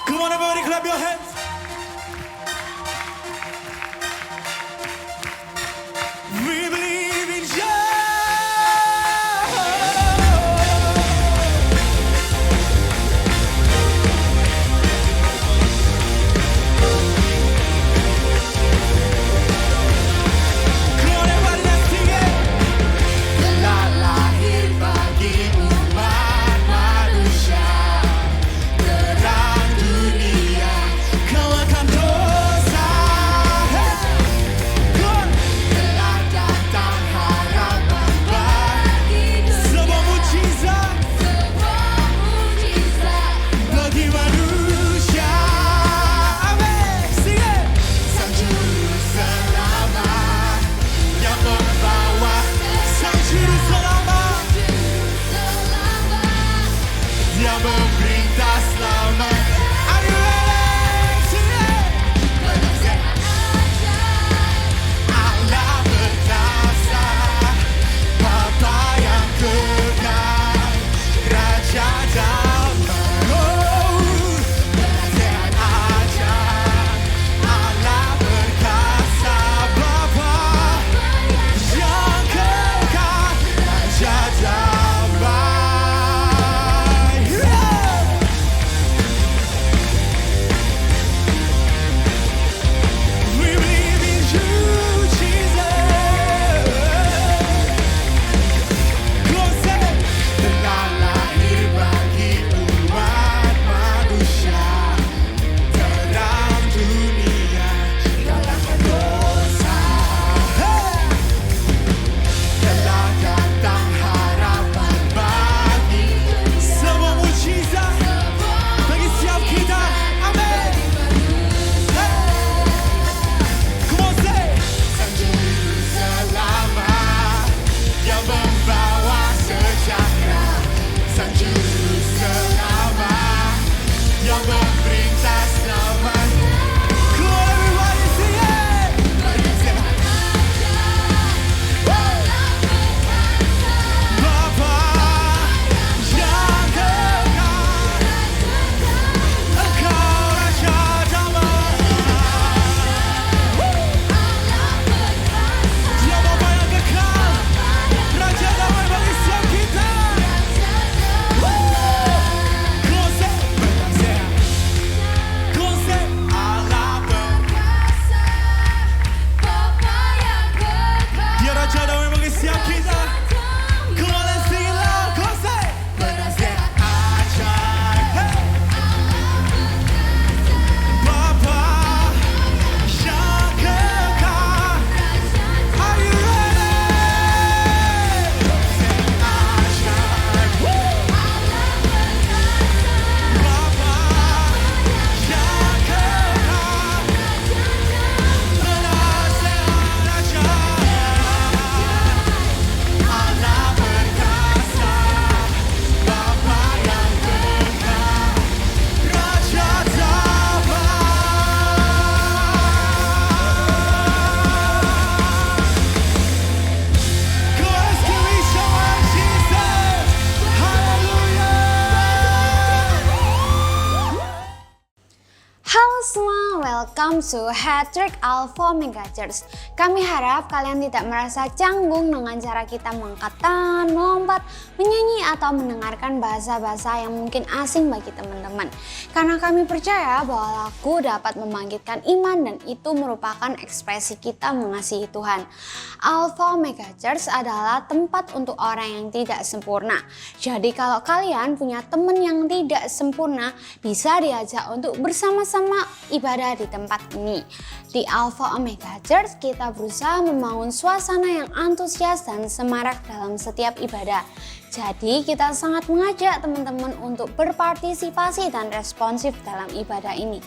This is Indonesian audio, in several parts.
Come on everybody, clap your hands. We believe in you. Come on everybody, let's sing it. Telah lahir bagi umat manusia, terang dunia, kalahkan dosa. Come on. Telah datang harapan bagi sebuah mujizat bagi manusia. Amin. Sing it. Sang Juru Selamat yang membawa, Sang Juru Selamat yang memerintah selamat. Are you ready? Sing it. Allah berkuasa, Bapa yang kekal, Raja damai. Oh, sehat aja. Allah berkuasa, Bapa yang kekal, Raja damai. Yeah. We believe in you, Jesus. Come on, say it. Telah lahir bagi umat manusia, terang dunia, kalahkan dosa. Telah datang harapan bagi semua mujizat bagi setiap kita. Amin. Come on, say it. Sang Juru Selamat yang membawa sejahtera, Sang Juru Selamat yang memerintah selamat. Come on everybody, sing it. Bapa yang kekal, Engkau Raja damai. Dia Bapa yang kekal, Raja damai bagi setiap kita. Come on, say it. Come on, say it. Allah berkuasa, Dia Raja damai bagi setiap kita. Come on, let's sing it loud. Come on, say it. Sehat aja. Hey. Bapa yang kekal. Are you ready? Sehat aja. Bapa yang kekal. Benar sehat aja. Allah berkuasa, Bapa yang kekal, Raja damai. Come on, let's give each other Jesus. Hallelujah. Halo semua, welcome to Hattrick Alpha Mega Church. Kami harap kalian tidak merasa canggung dengan cara kita mengangkat tangan, melompat, menyanyi atau mendengarkan bahasa-bahasa yang mungkin asing bagi teman-teman. Karena kami percaya bahwa lagu dapat membangkitkan iman dan itu merupakan ekspresi kita mengasihi Tuhan. Alpha Mega Church adalah tempat untuk orang yang tidak sempurna. Jadi kalau kalian punya teman yang tidak sempurna, bisa diajak untuk bersama-sama ibadah di tempat ini. Di Alpha Omega Church kita berusaha membangun suasana yang antusias dan semarak dalam setiap ibadah. Jadi kita sangat mengajak teman-teman untuk berpartisipasi dan responsif dalam ibadah ini.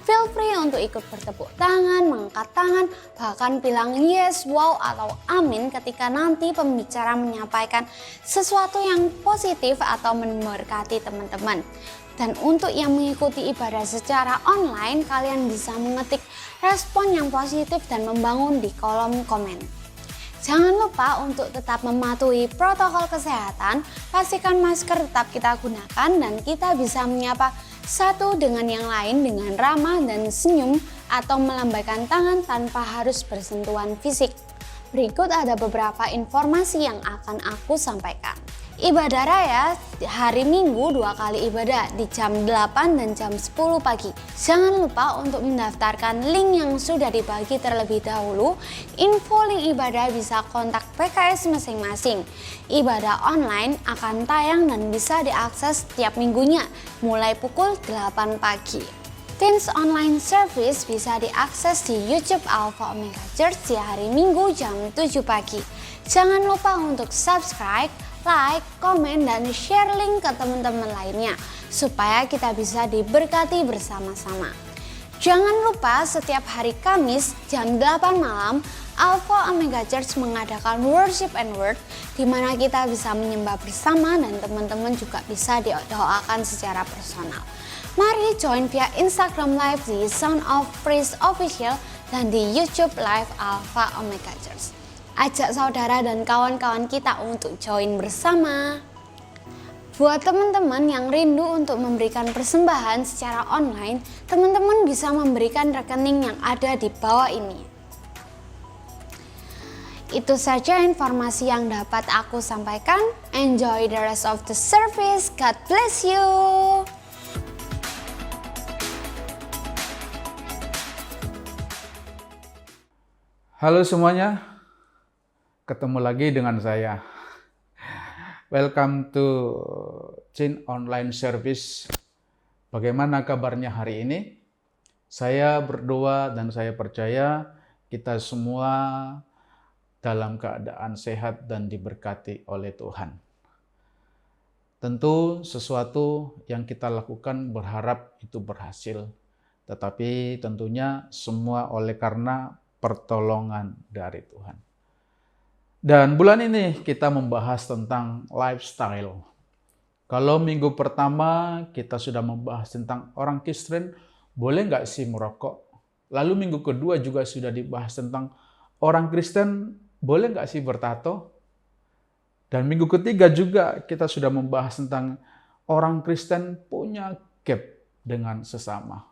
Feel free untuk ikut bertepuk tangan, mengangkat tangan, bahkan bilang yes, wow, atau amin ketika nanti pembicara menyampaikan sesuatu yang positif atau memberkati teman-teman. Dan untuk yang mengikuti ibadah secara online, kalian bisa mengetik respon yang positif dan membangun di kolom komen. Jangan lupa untuk tetap mematuhi protokol kesehatan, pastikan masker tetap kita gunakan dan kita bisa menyapa satu dengan yang lain dengan ramah dan senyum atau melambaikan tangan tanpa harus bersentuhan fisik. Berikut ada beberapa informasi yang akan aku sampaikan. Ibadah raya hari Minggu 2 kali ibadah di jam 8 dan jam 10 pagi. Jangan lupa untuk mendaftarkan link yang sudah dibagi terlebih dahulu. Info link ibadah bisa kontak PKS masing-masing. Ibadah online akan tayang dan bisa diakses setiap minggunya mulai pukul 8 pagi. Teens online service bisa diakses di YouTube Alpha Omega Church di hari Minggu jam 7 pagi. Jangan lupa untuk subscribe, like, komen, dan share link ke teman-teman lainnya supaya kita bisa diberkati bersama-sama. Jangan lupa setiap hari Kamis jam 8 malam Alpha Omega Church mengadakan Worship and Word di mana kita bisa menyembah bersama dan teman-teman juga bisa didoakan secara personal. Mari join via Instagram Live di Sound of Praise Official dan di YouTube Live Alpha Omega Church. Ajak saudara dan kawan-kawan kita untuk join bersama. Buat teman-teman yang rindu untuk memberikan persembahan secara online, teman-teman bisa memberikan rekening yang ada di bawah ini. Itu saja informasi yang dapat aku sampaikan. Enjoy the rest of the service. God bless you. Halo semuanya, ketemu lagi dengan saya. Welcome to Chin Online Service. Bagaimana kabarnya hari ini? Saya berdoa dan saya percaya kita semua dalam keadaan sehat dan diberkati oleh Tuhan. Tentu sesuatu yang kita lakukan berharap itu berhasil, tetapi tentunya semua oleh karena pertolongan dari Tuhan. Dan bulan ini kita membahas tentang lifestyle. Kalau minggu pertama kita sudah membahas tentang orang Kristen, boleh nggak sih merokok? Lalu minggu kedua juga sudah dibahas tentang orang Kristen, boleh nggak sih bertato? Dan minggu ketiga juga kita sudah membahas tentang orang Kristen punya gap dengan sesama.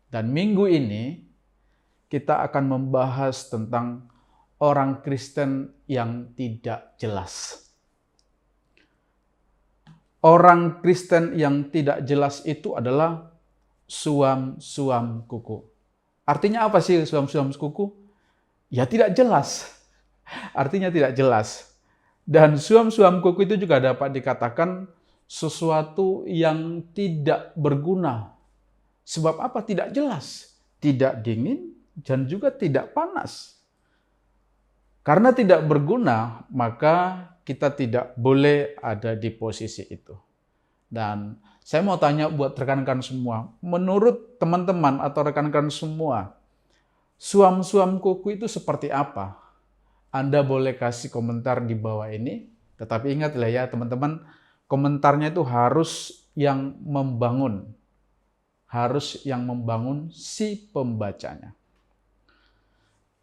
Dan minggu ini kita akan membahas tentang orang Kristen yang tidak jelas. Orang Kristen yang tidak jelas itu adalah suam-suam kuku. Artinya apa sih suam-suam kuku? Ya tidak jelas. Artinya tidak jelas. Dan suam-suam kuku itu juga dapat dikatakan sesuatu yang tidak berguna. Sebab apa? Tidak jelas. Tidak dingin dan juga tidak panas. Karena tidak berguna, maka kita tidak boleh ada di posisi itu. Dan saya mau tanya buat rekan-rekan semua, menurut teman-teman atau rekan-rekan semua, suam-suam kuku itu seperti apa? Anda boleh kasih komentar di bawah ini, tetapi ingatlah ya teman-teman, komentarnya itu harus yang membangun. Harus yang membangun si pembacanya.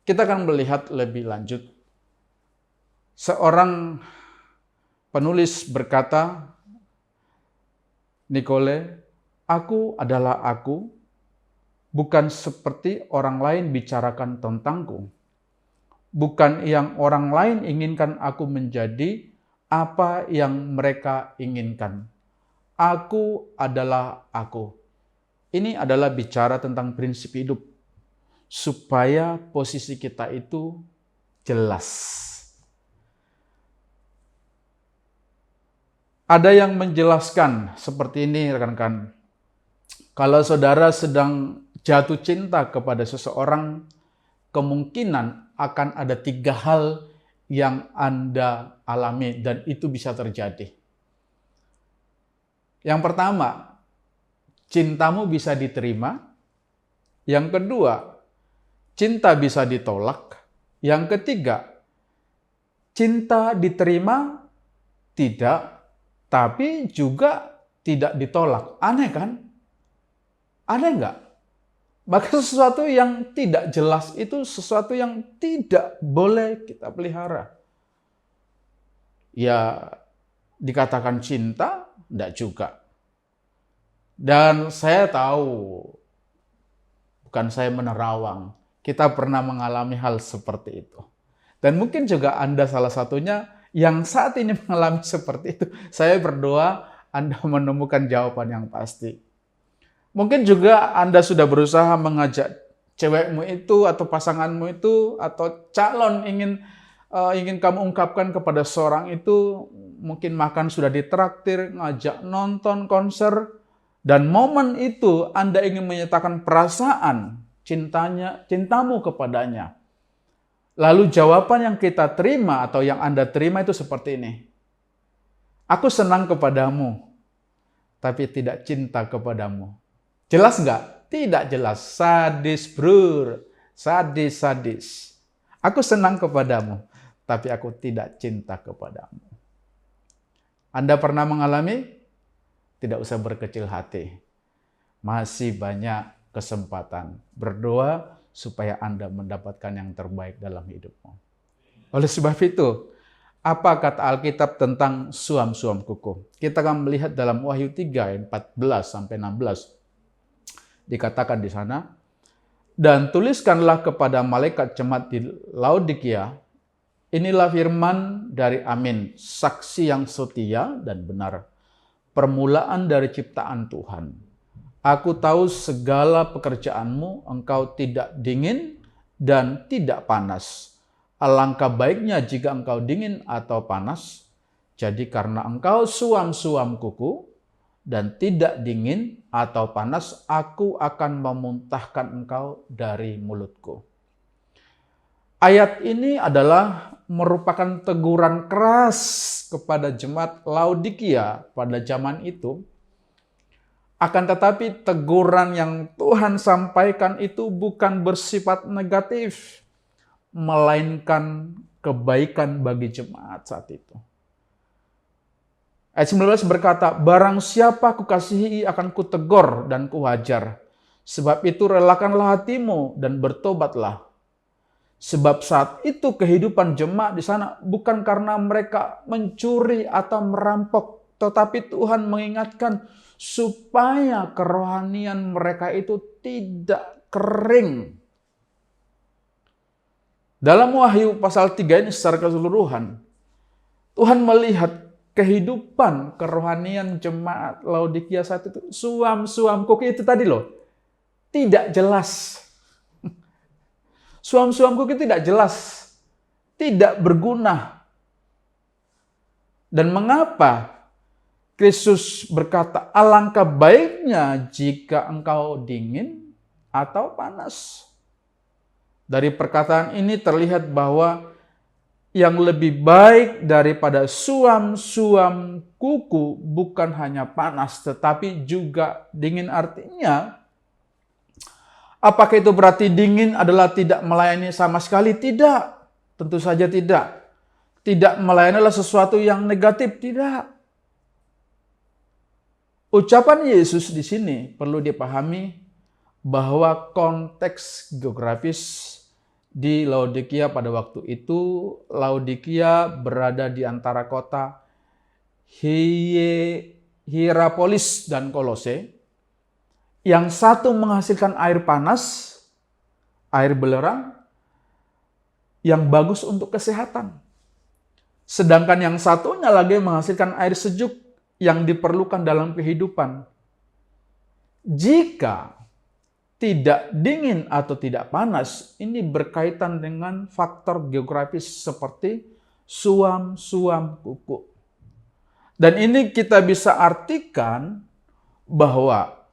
Kita akan melihat lebih lanjut. Seorang penulis berkata, Nicole, aku adalah aku, bukan seperti orang lain bicarakan tentangku. Bukan yang orang lain inginkan aku menjadi, apa yang mereka inginkan. Aku adalah aku. Ini adalah bicara tentang prinsip hidup. Supaya posisi kita itu jelas. Ada yang menjelaskan seperti ini rekan-rekan. Kalau saudara sedang jatuh cinta kepada seseorang, kemungkinan akan ada 3 hal yang Anda alami dan itu bisa terjadi. Yang pertama, cintamu bisa diterima. Yang kedua, cinta bisa ditolak. Yang ketiga, cinta diterima tidak, tapi juga tidak ditolak. Aneh kan? Aneh nggak? Maka sesuatu yang tidak jelas itu sesuatu yang tidak boleh kita pelihara. Ya, dikatakan cinta, enggak juga. Dan saya tahu, bukan saya menerawang, kita pernah mengalami hal seperti itu. Dan mungkin juga Anda salah satunya yang saat ini mengalami seperti itu. Saya berdoa Anda menemukan jawaban yang pasti. Mungkin juga Anda sudah berusaha mengajak cewekmu itu atau pasanganmu itu atau calon ingin kamu ungkapkan kepada seorang itu, mungkin makan sudah ditraktir, ngajak nonton konser, dan momen itu Anda ingin menyatakan perasaan cintamu kepadanya. Lalu jawaban yang kita terima atau yang Anda terima itu seperti ini. Aku senang kepadamu, tapi tidak cinta kepadamu. Jelas nggak? Tidak jelas. Sadis, bro. Sadis. Aku senang kepadamu, tapi aku tidak cinta kepadamu. Anda pernah mengalami? Tidak usah berkecil hati. Masih banyak kesempatan. Berdoa supaya Anda mendapatkan yang terbaik dalam hidupmu. Oleh sebab itu, apa kata Alkitab tentang suam-suam kuku? Kita akan melihat dalam Wahyu 3 ayat 14-16. Dikatakan di sana, dan tuliskanlah kepada malaikat jemaat di Laodikia, inilah firman dari Amin, saksi yang setia dan benar, permulaan dari ciptaan Tuhan. Aku tahu segala pekerjaanmu, engkau tidak dingin dan tidak panas. Alangkah baiknya jika engkau dingin atau panas. Jadi karena engkau suam-suam kuku dan tidak dingin atau panas, aku akan memuntahkan engkau dari mulutku. Ayat ini adalah merupakan teguran keras kepada jemaat Laodikia pada zaman itu. Akan tetapi teguran yang Tuhan sampaikan itu bukan bersifat negatif, melainkan kebaikan bagi jemaat saat itu. Ayat 19 berkata, barang siapa kukasihi akan kutegur dan kuhajar. Sebab itu relakanlah hatimu dan bertobatlah. Sebab saat itu kehidupan jemaat di sana bukan karena mereka mencuri atau merampok, tetapi Tuhan mengingatkan supaya kerohanian mereka itu tidak kering. Dalam Wahyu pasal 3 ini secara keseluruhan, Tuhan melihat kehidupan kerohanian jemaat Laodikia saat itu. Suam-suam kuku itu tadi loh, tidak jelas. Suam-suam kuku tidak jelas, tidak berguna. Dan mengapa Kristus berkata, alangkah baiknya jika engkau dingin atau panas. Dari perkataan ini terlihat bahwa yang lebih baik daripada suam-suam kuku bukan hanya panas, tetapi juga dingin. Artinya, apakah itu berarti dingin adalah tidak melayani sama sekali? Tidak, tentu saja tidak. Tidak melayani adalah sesuatu yang negatif, tidak. Ucapan Yesus di sini perlu dipahami bahwa konteks geografis di Laodikia pada waktu itu, Laodikia berada di antara kota Hierapolis dan Kolose. Yang satu menghasilkan air panas, air belerang, yang bagus untuk kesehatan. Sedangkan yang satunya lagi menghasilkan air sejuk, yang diperlukan dalam kehidupan. Jika tidak dingin atau tidak panas, ini berkaitan dengan faktor geografis seperti suam-suam kuku. Dan ini kita bisa artikan bahwa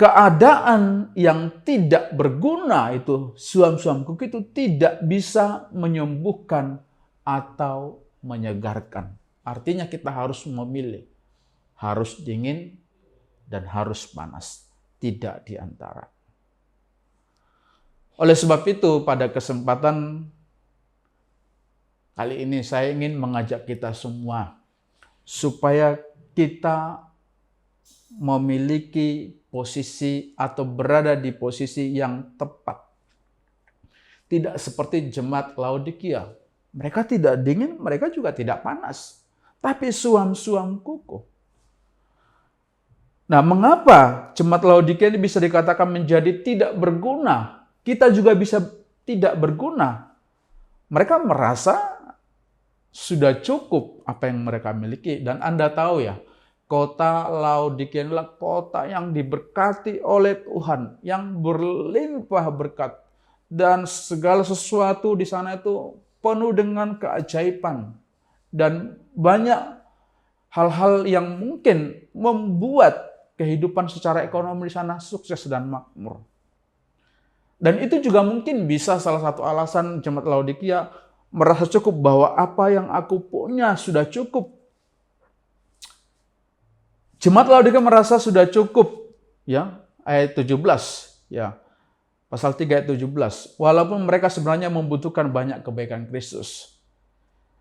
keadaan yang tidak berguna itu, suam-suam kuku itu tidak bisa menyembuhkan atau menyegarkan. Artinya kita harus memilih, harus dingin dan harus panas, tidak di antara. Oleh sebab itu, pada kesempatan kali ini saya ingin mengajak kita semua supaya kita memiliki posisi atau berada di posisi yang tepat. Tidak seperti jemaat Laodikia. Mereka tidak dingin, mereka juga tidak panas. Tapi suam-suam kuku. Nah, mengapa jemaat Laodikia ini bisa dikatakan menjadi tidak berguna? Kita juga bisa tidak berguna. Mereka merasa sudah cukup apa yang mereka miliki. Dan Anda tahu ya, kota Laodikia adalah kota yang diberkati oleh Tuhan, yang berlimpah berkat. Dan segala sesuatu di sana itu penuh dengan keajaiban. Dan banyak hal-hal yang mungkin membuat kehidupan secara ekonomi di sana sukses dan makmur. Dan itu juga mungkin bisa salah satu alasan jemaat Laodikia merasa cukup, bahwa apa yang aku punya sudah cukup. Jemaat Laodikia merasa sudah cukup, ya, ayat 17, ya. Pasal 3 ayat 17. Walaupun mereka sebenarnya membutuhkan banyak kebaikan Kristus.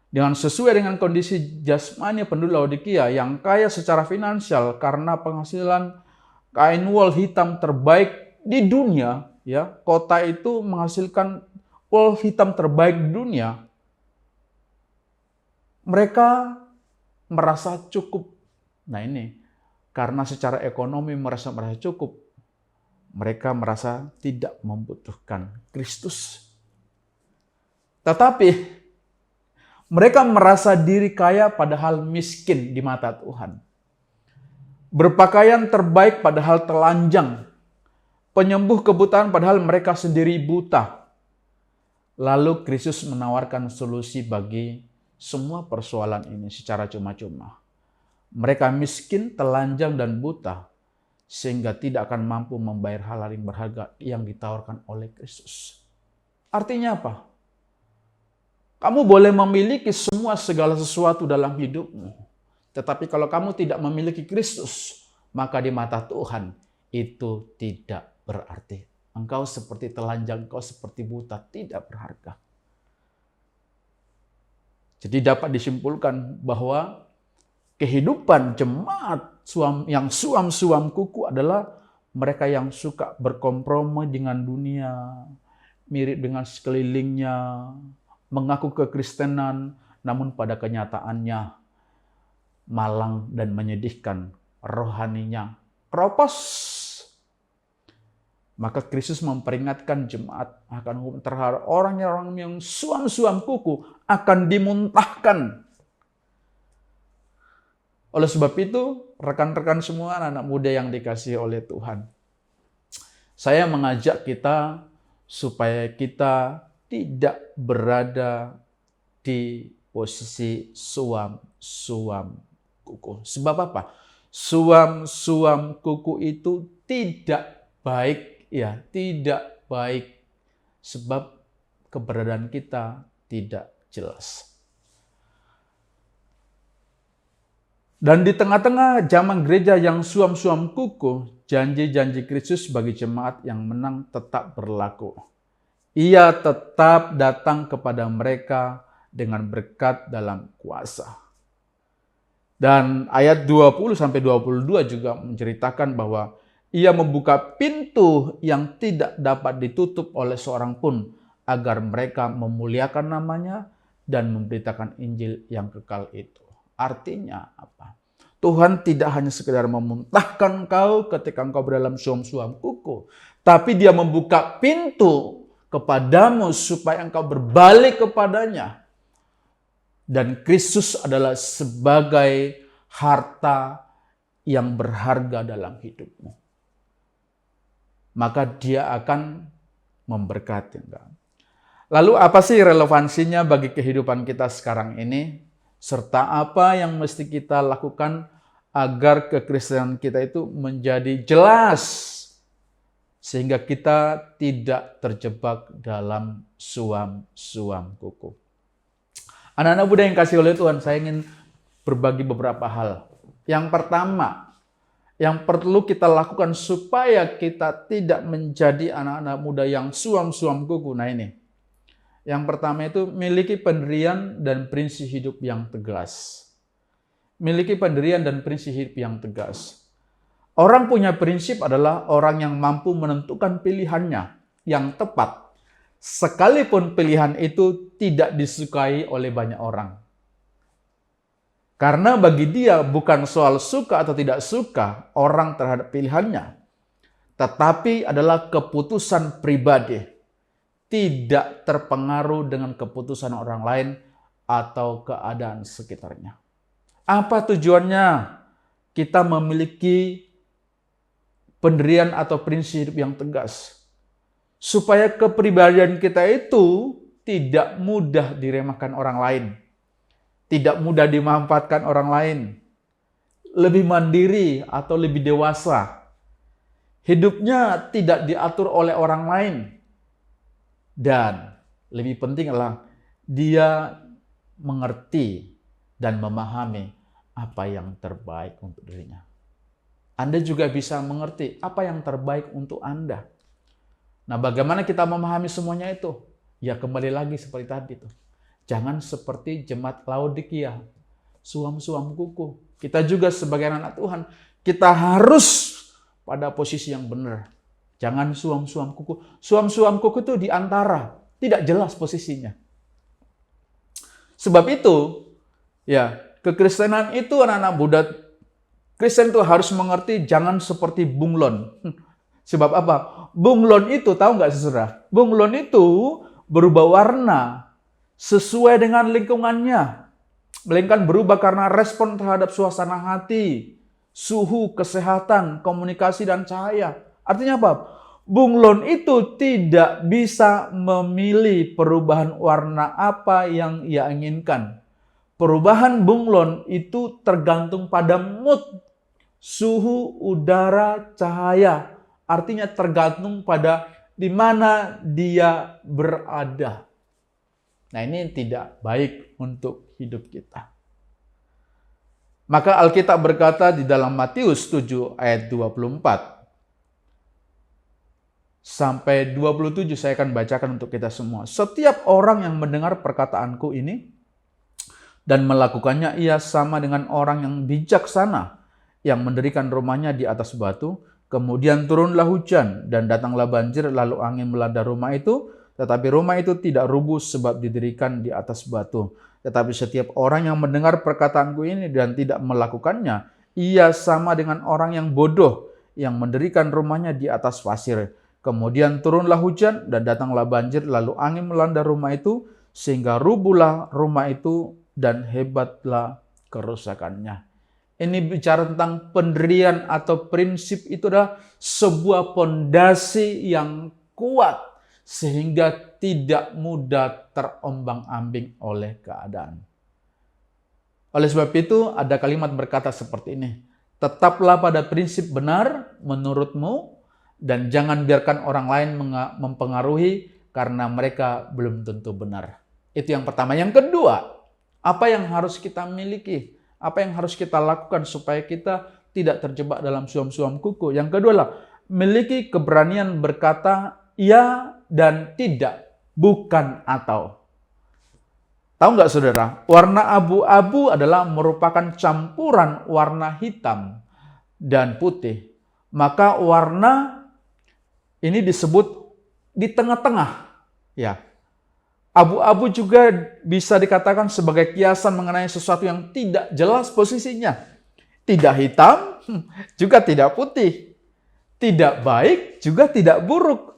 Dengan sesuai dengan kondisi jasmani penduduk Laodikia yang kaya secara finansial karena penghasilan kain wol hitam terbaik di dunia, ya. Kota itu menghasilkan wol hitam terbaik di dunia. Mereka merasa cukup. Nah ini, karena secara ekonomi merasa cukup, mereka merasa tidak membutuhkan Kristus. Tetapi mereka merasa diri kaya padahal miskin di mata Tuhan. Berpakaian terbaik padahal telanjang. Penyembuh kebutaan padahal mereka sendiri buta. Lalu Kristus menawarkan solusi bagi semua persoalan ini secara cuma-cuma. Mereka miskin, telanjang, dan buta, sehingga tidak akan mampu membayar hal yang berharga yang ditawarkan oleh Kristus. Artinya apa? Kamu boleh memiliki segala sesuatu dalam hidupmu. Tetapi kalau kamu tidak memiliki Kristus, maka di mata Tuhan itu tidak berarti. Engkau seperti telanjang, engkau seperti buta, tidak berharga. Jadi dapat disimpulkan bahwa kehidupan jemaat yang suam-suam kuku adalah mereka yang suka berkompromi dengan dunia, mirip dengan sekelilingnya, mengaku kekristenan, namun pada kenyataannya malang dan menyedihkan, rohaninya keropos. Maka Kristus memperingatkan jemaat akan hukum terhadap orang-orang yang suam-suam kuku akan dimuntahkan. Oleh sebab itu, rekan-rekan semua anak-anak muda yang dikasihi oleh Tuhan, saya mengajak kita supaya kita tidak berada di posisi suam-suam kuku. Sebab apa? Suam-suam kuku itu tidak baik. Ya, tidak baik sebab keberadaan kita tidak jelas. Dan di tengah-tengah zaman gereja yang suam-suam kuku, janji-janji Kristus bagi jemaat yang menang tetap berlaku. Ia tetap datang kepada mereka dengan berkat dalam kuasa. Dan ayat 20-22 juga menceritakan bahwa Ia membuka pintu yang tidak dapat ditutup oleh seorang pun agar mereka memuliakan namanya dan memberitakan Injil yang kekal itu. Artinya apa? Tuhan tidak hanya sekedar memuntahkan engkau ketika engkau berdalam suam-suam kuku, tapi Dia membuka pintu kepadamu supaya engkau berbalik kepadanya. Dan Kristus adalah sebagai harta yang berharga dalam hidupmu. Maka Dia akan memberkati engkau. Lalu apa sih relevansinya bagi kehidupan kita sekarang ini? Serta apa yang mesti kita lakukan agar kekristenan kita itu menjadi jelas sehingga kita tidak terjebak dalam suam-suam kuku. Anak-anak muda yang kasih oleh Tuhan, saya ingin berbagi beberapa hal. Yang pertama, yang perlu kita lakukan supaya kita tidak menjadi anak-anak muda yang suam-suam kuku. Nah ini, yang pertama itu miliki pendirian dan prinsip hidup yang tegas. Miliki pendirian dan prinsip hidup yang tegas. Orang punya prinsip adalah orang yang mampu menentukan pilihannya yang tepat, sekalipun pilihan itu tidak disukai oleh banyak orang. Karena bagi dia bukan soal suka atau tidak suka orang terhadap pilihannya, tetapi adalah keputusan pribadi, tidak terpengaruh dengan keputusan orang lain atau keadaan sekitarnya. Apa tujuannya kita memiliki pendirian atau prinsip hidup yang tegas? Supaya kepribadian kita itu tidak mudah diremehkan orang lain, tidak mudah dimanfaatkan orang lain, lebih mandiri atau lebih dewasa. Hidupnya tidak diatur oleh orang lain. Dan lebih penting adalah dia mengerti dan memahami apa yang terbaik untuk dirinya. Anda juga bisa mengerti apa yang terbaik untuk Anda. Nah, bagaimana kita memahami semuanya itu? Ya kembali lagi seperti tadi tuh. Jangan seperti jemaat Laodikia, suam-suam kuku. Kita juga sebagai anak Tuhan, kita harus pada posisi yang benar. Jangan suam-suam kuku. Suam-suam kuku itu di antara, tidak jelas posisinya. Sebab itu, ya, kekristenan itu anak-anak Buddha Kristen itu harus mengerti jangan seperti bunglon. Sebab apa? Bunglon itu, tahu nggak saudara? Bunglon itu berubah warna sesuai dengan lingkungannya. Melainkan berubah karena respon terhadap suasana hati, suhu, kesehatan, komunikasi, dan cahaya. Artinya apa? Bunglon itu tidak bisa memilih perubahan warna apa yang ia inginkan. Perubahan bunglon itu tergantung pada mood, suhu, udara, cahaya. Artinya tergantung pada di mana dia berada. Nah, ini tidak baik untuk hidup kita. Maka Alkitab berkata di dalam Matius 7 ayat 24 sampai 27, saya akan bacakan untuk kita semua. Setiap orang yang mendengar perkataanku ini dan melakukannya, ia sama dengan orang yang bijaksana yang mendirikan rumahnya di atas batu. Kemudian turunlah hujan dan datanglah banjir, lalu angin melanda rumah itu. Tetapi rumah itu tidak rubuh sebab didirikan di atas batu. Tetapi setiap orang yang mendengar perkataanku ini dan tidak melakukannya, ia sama dengan orang yang bodoh yang mendirikan rumahnya di atas pasir. Kemudian turunlah hujan dan datanglah banjir, lalu angin melanda rumah itu, sehingga rubuhlah rumah itu dan hebatlah kerusakannya. Ini bicara tentang pendirian atau prinsip itu adalah sebuah pondasi yang kuat, sehingga tidak mudah terombang-ambing oleh keadaan. Oleh sebab itu, ada kalimat berkata seperti ini. Tetaplah pada prinsip benar menurutmu, dan jangan biarkan orang lain mempengaruhi karena mereka belum tentu benar. Itu yang pertama. Yang kedua, apa yang harus kita miliki? Apa yang harus kita lakukan supaya kita tidak terjebak dalam suam-suam kuku? Yang kedua adalah miliki keberanian berkata ya dan tidak, bukan atau. Tahu nggak saudara, warna abu-abu adalah merupakan campuran warna hitam dan putih. Maka warna ini disebut di tengah-tengah. Ya, abu-abu juga bisa dikatakan sebagai kiasan mengenai sesuatu yang tidak jelas posisinya. Tidak hitam, juga tidak putih. Tidak baik, juga tidak buruk.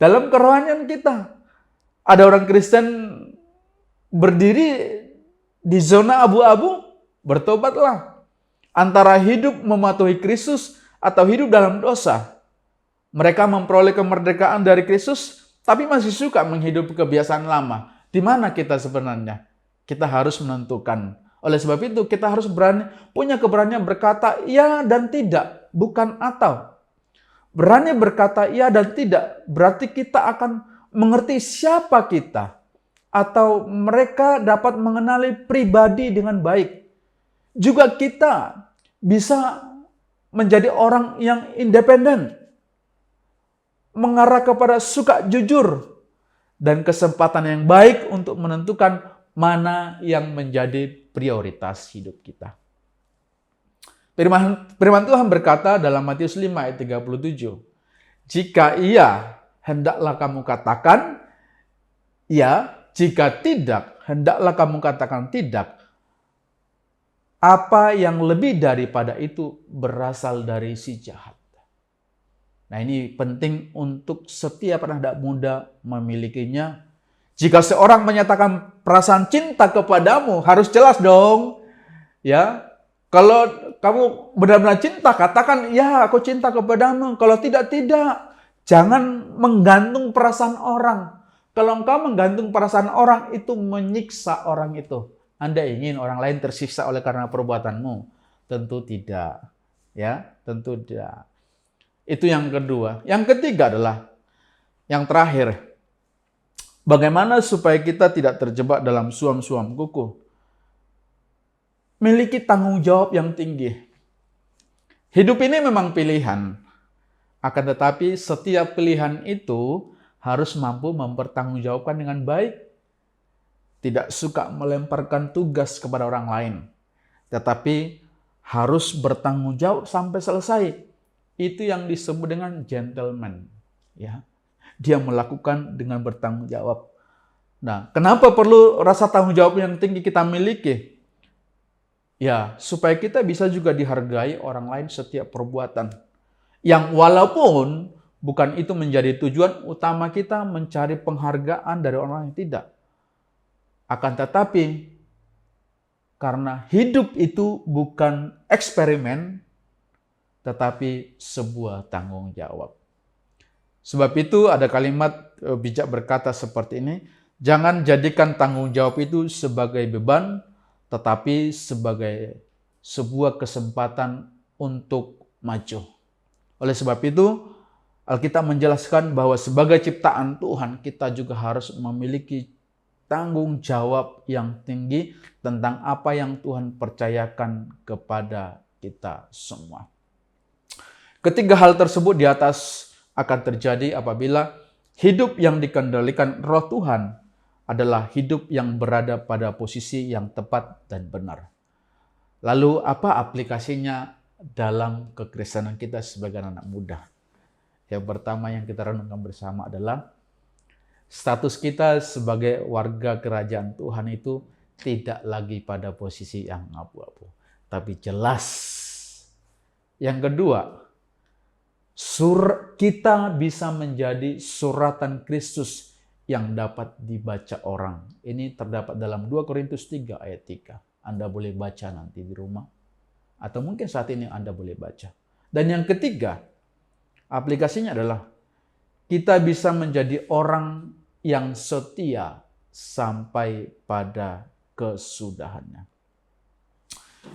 Dalam kerohanian kita, ada orang Kristen berdiri di zona abu-abu, bertobatlah. Antara hidup mematuhi Kristus atau hidup dalam dosa. Mereka memperoleh kemerdekaan dari Kristus, tapi masih suka menghidupi kebiasaan lama. Di mana kita sebenarnya? Kita harus menentukan. Oleh sebab itu, kita harus punya keberanian berkata ya dan tidak, bukan atau. Berani berkata iya dan tidak, berarti kita akan mengerti siapa kita. Atau mereka dapat mengenali pribadi dengan baik. Juga kita bisa menjadi orang yang independen. Mengarah kepada suka jujur. Dan kesempatan yang baik untuk menentukan mana yang menjadi prioritas hidup kita. Firman Tuhan berkata dalam Matius 5 ayat 37. Jika iya, hendaklah kamu katakan ya. Jika tidak, hendaklah kamu katakan tidak. apa yang lebih daripada itu berasal dari si jahat. Nah, ini penting untuk setiap anak muda memilikinya. Jika seorang menyatakan perasaan cinta kepadamu, harus jelas dong. Ya, kalau kamu benar-benar cinta, katakan, ya aku cinta kepadamu. Kalau tidak, tidak. Jangan menggantung perasaan orang. Kalau engkau menggantung perasaan orang, itu menyiksa orang itu. Anda ingin orang lain tersiksa oleh karena perbuatanmu? Tentu tidak. Ya, tentu tidak. Itu yang kedua. Yang ketiga adalah, yang terakhir, bagaimana supaya kita tidak terjebak dalam suam-suam kuku? Miliki tanggung jawab yang tinggi. Hidup ini memang pilihan. Akan tetapi setiap pilihan itu harus mampu mempertanggungjawabkan dengan baik. Tidak suka melemparkan tugas kepada orang lain. Tetapi harus bertanggung jawab sampai selesai. Itu yang disebut dengan gentleman. Ya, dia melakukan dengan bertanggung jawab. Nah, kenapa perlu rasa tanggung jawab yang tinggi kita miliki? Ya, supaya kita bisa juga dihargai orang lain setiap perbuatan. Yang walaupun bukan itu menjadi tujuan utama kita mencari penghargaan dari orang lain, tidak. Akan tetapi, karena hidup itu bukan eksperimen, tetapi sebuah tanggung jawab. Sebab itu ada kalimat bijak berkata seperti ini, jangan jadikan tanggung jawab itu sebagai beban, tetapi sebagai sebuah kesempatan untuk maju. Oleh sebab itu, Alkitab menjelaskan bahwa sebagai ciptaan Tuhan, kita juga harus memiliki tanggung jawab yang tinggi tentang apa yang Tuhan percayakan kepada kita semua. Ketiga hal tersebut di atas akan terjadi apabila hidup yang dikendalikan Roh Tuhan adalah hidup yang berada pada posisi yang tepat dan benar. Lalu apa aplikasinya dalam kekristenan kita sebagai anak muda? Yang pertama yang kita renungkan bersama adalah status kita sebagai warga kerajaan Tuhan itu tidak lagi pada posisi yang abu-abu, tapi jelas. Yang kedua, kita bisa menjadi suratan Kristus yang dapat dibaca orang. Ini terdapat dalam 2 Korintus 3 ayat 3. Anda boleh baca nanti di rumah. Atau mungkin saat ini Anda boleh baca. Dan yang ketiga, aplikasinya adalah kita bisa menjadi orang yang setia sampai pada kesudahannya.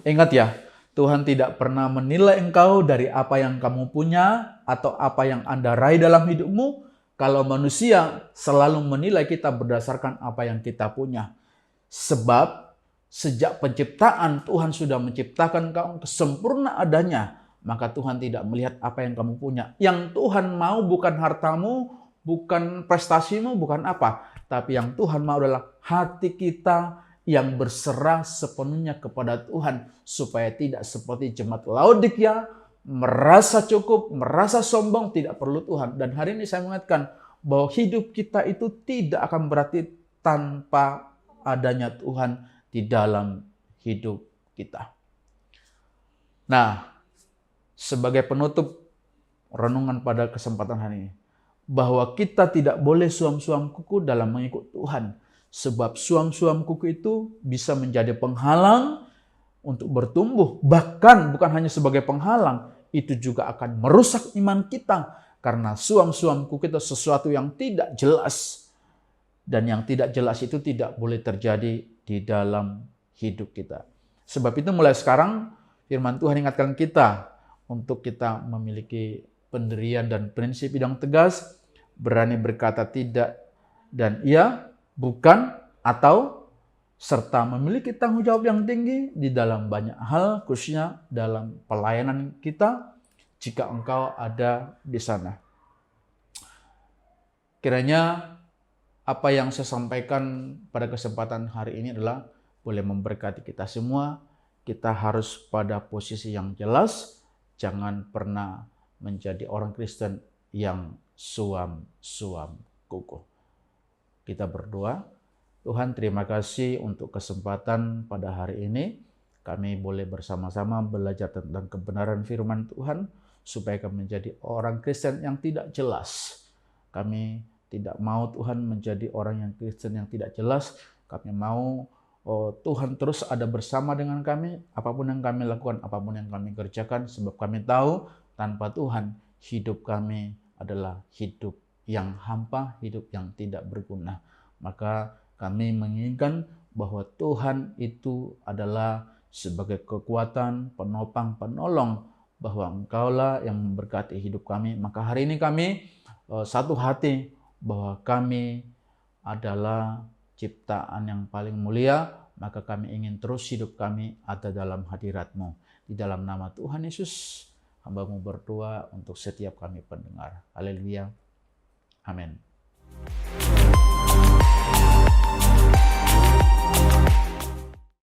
Ingat ya, Tuhan tidak pernah menilai engkau dari apa yang kamu punya atau apa yang Anda raih dalam hidupmu. Kalau manusia selalu menilai kita berdasarkan apa yang kita punya. Sebab sejak penciptaan Tuhan sudah menciptakan kamu sempurna adanya. Maka Tuhan tidak melihat apa yang kamu punya. Yang Tuhan mau bukan hartamu, bukan prestasimu, bukan apa. Tapi yang Tuhan mau adalah hati kita yang berserah sepenuhnya kepada Tuhan, supaya tidak seperti jemaat Laodikia, merasa cukup, merasa sombong, tidak perlu Tuhan. Dan hari ini saya mengingatkan bahwa hidup kita itu tidak akan berarti tanpa adanya Tuhan di dalam hidup kita. Nah, sebagai penutup renungan pada kesempatan hari ini, bahwa kita tidak boleh suam-suam kuku dalam mengikut Tuhan. Sebab suam-suam kuku itu bisa menjadi penghalang untuk bertumbuh. Bahkan bukan hanya sebagai penghalang, itu juga akan merusak iman kita. Karena suam-suam kuku itu sesuatu yang tidak jelas. Dan yang tidak jelas itu tidak boleh terjadi di dalam hidup kita. Sebab itu mulai sekarang firman Tuhan ingatkan kita untuk kita memiliki pendirian dan prinsip yang tegas, berani berkata tidak dan iya, bukan, atau serta memiliki tanggung jawab yang tinggi di dalam banyak hal, khususnya dalam pelayanan kita, jika engkau ada di sana. Kiranya apa yang saya sampaikan pada kesempatan hari ini adalah boleh memberkati kita semua. Kita harus pada posisi yang jelas, jangan pernah menjadi orang Kristen yang suam-suam kuku. Kita berdoa. Tuhan, terima kasih untuk kesempatan pada hari ini. kami boleh bersama-sama belajar tentang kebenaran firman Tuhan, supaya kami menjadi orang Kristen yang tidak jelas. Kami tidak mau Tuhan menjadi orang yang Kristen yang tidak jelas. Kami mau Tuhan terus ada bersama dengan kami, apapun yang kami lakukan, apapun yang kami kerjakan, sebab kami tahu tanpa Tuhan hidup kami adalah hidup yang hampa, hidup yang tidak berguna. Maka kami menginginkan bahwa Tuhan itu adalah sebagai kekuatan, penopang, penolong, bahwa Engkaulah yang memberkati hidup kami. Maka hari ini kami satu hati bahwa kami adalah ciptaan yang paling mulia, maka kami ingin terus hidup kami ada dalam hadirat-Mu. Di dalam nama Tuhan Yesus, hamba-Mu berdoa untuk setiap kami pendengar. Haleluya. Amin.